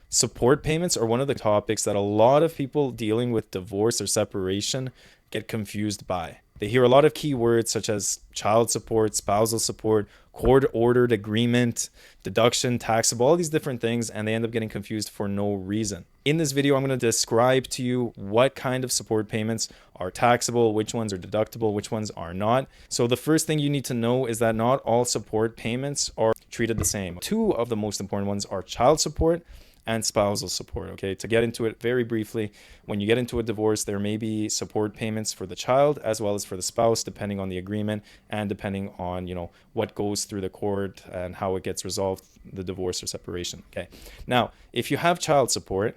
Support payments are one of the topics that a lot of people dealing with divorce or separation get confused by. They hear a lot of keywords such as child support, spousal support, court-ordered agreement, deduction, taxable, all these different things, and they end up getting confused for no reason. In this video, I'm going to describe to you what kind of support payments are taxable, which ones are deductible, which ones are not. So the first thing you need to know is that not all support payments are treated the same. Two of the most important ones are child support and spousal support. Okay, to get into it very briefly, when you get into a divorce, there may be support payments for the child as well as for the spouse, depending on the agreement and depending on, what goes through the court and how it gets resolved, the divorce or separation. Okay, now if you have child support,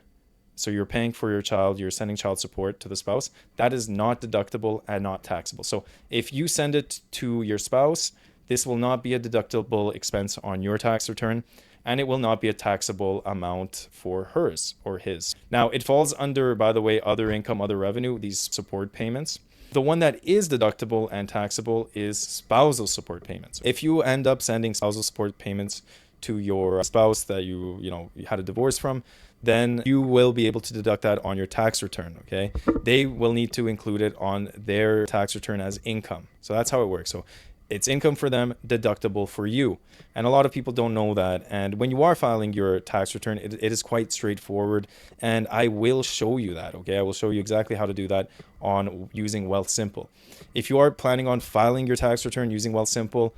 so you're paying for your child, you're sending child support to the spouse, that is not deductible and not taxable. So if you send it to your spouse, this will not be a deductible expense on your tax return, and it will not be a taxable amount for hers or his. Now, it falls under, by the way, other income, other revenue, these support payments. The one that is deductible and taxable is spousal support payments. If you end up sending spousal support payments to your spouse that you had a divorce from, then you will be able to deduct that on your tax return, okay? They will need to include it on their tax return as income. So that's how it works. So it's income for them, deductible for you. And a lot of people don't know that. And when you are filing your tax return, it is quite straightforward. And I will show you that, okay? I will show you exactly how to do that on using Wealthsimple. If you are planning on filing your tax return using Wealthsimple,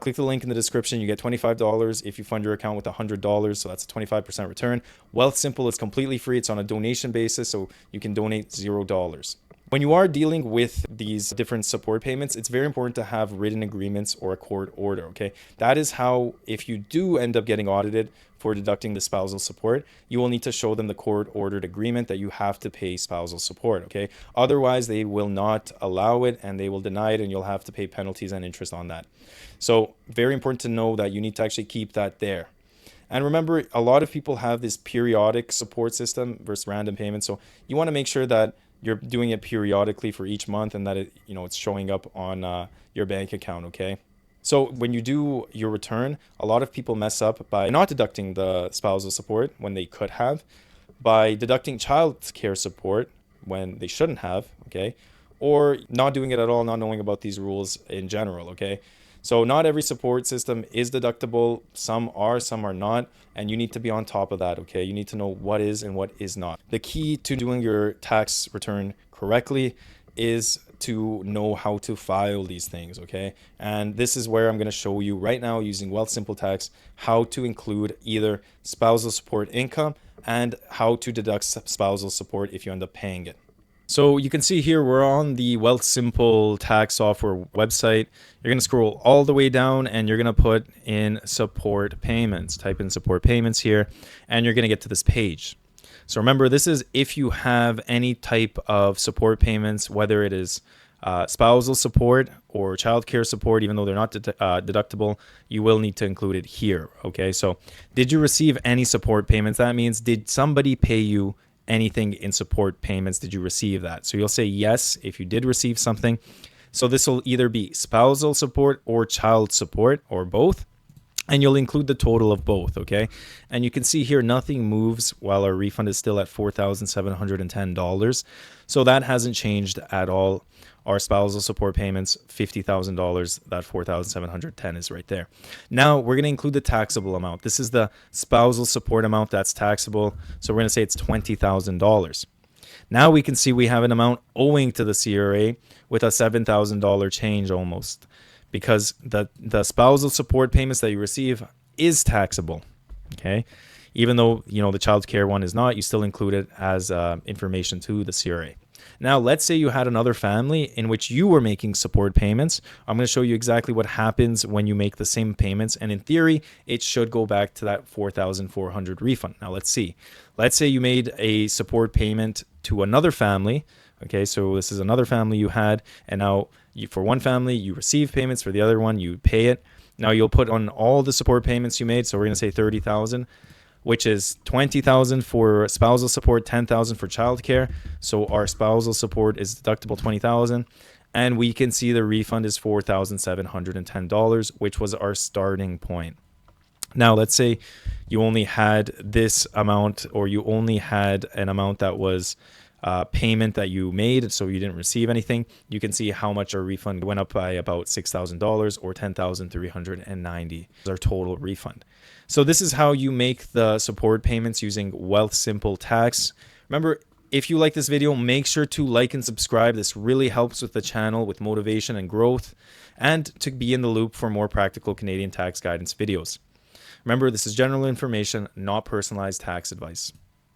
click the link in the description. You get $25 if you fund your account with $100. So that's a 25% return. Wealthsimple is completely free. It's on a donation basis, so you can donate $0. When you are dealing with these different support payments, it's very important to have written agreements or a court order, okay? That is how, if you do end up getting audited for deducting the spousal support, you will need to show them the court-ordered agreement that you have to pay spousal support, okay? Otherwise, they will not allow it and they will deny it, and you'll have to pay penalties and interest on that. So very important to know that you need to actually keep that there. And remember, a lot of people have this periodic support system versus random payments. So you want to make sure that you're doing it periodically for each month and that it's showing up on your bank account, okay? So when you do your return, a lot of people mess up by not deducting the spousal support when they could have, by deducting child care support when they shouldn't have, okay? Or not doing it at all, not knowing about these rules in general, okay? So not every support system is deductible. Some are not. And you need to be on top of that, okay? You need to know what is and what is not. The key to doing your tax return correctly is to know how to file these things, okay? And this is where I'm going to show you right now using Wealthsimple Tax how to include either spousal support income and how to deduct spousal support if you end up paying it. So you can see here we're on the Wealthsimple Tax software website. You're going to scroll all the way down and you're going to put in support payments. Type in support payments here and you're going to get to this page. So remember, this is if you have any type of support payments, whether it is spousal support or childcare support, even though they're not deductible, you will need to include it here. Okay, so did you receive any support payments? That means, did somebody pay you anything in support payments? Did you receive that? So you'll say yes if you did receive something. So this will either be spousal support or child support or both. And you'll include the total of both, okay? And you can see here nothing moves while our refund is still at $4,710. So that hasn't changed at all. Our spousal support payments, $50,000, that $4,710 is right there. Now we're going to include the taxable amount. This is the spousal support amount that's taxable. So we're going to say it's $20,000. Now we can see we have an amount owing to the CRA with a $7,000 change almost, because the spousal support payments that you receive is taxable, okay? Even though, the child care one is not, you still include it as information to the CRA. Now, let's say you had another family in which you were making support payments. I'm going to show you exactly what happens when you make the same payments. And in theory, it should go back to that $4,400 refund. Now, let's see. Let's say you made a support payment to another family. Okay, so this is another family you had. And now for one family, you receive payments. For the other one, you pay it. Now, you'll put on all the support payments you made. So we're going to say $30,000. Which is $20,000 for spousal support, $10,000 for childcare. So our spousal support is deductible $20,000, and we can see the refund is $4,710, which was our starting point. Now, let's say you only had this amount, or you only had an amount that was payment that you made, so you didn't receive anything. You can see how much our refund went up by about $6,000 or $10,390, our total refund. So this is how you make the support payments using Wealthsimple Tax. Remember, if you like this video, make sure to like and subscribe. This really helps with the channel with motivation and growth, and to be in the loop for more practical Canadian tax guidance videos. Remember, this is general information, not personalized tax advice.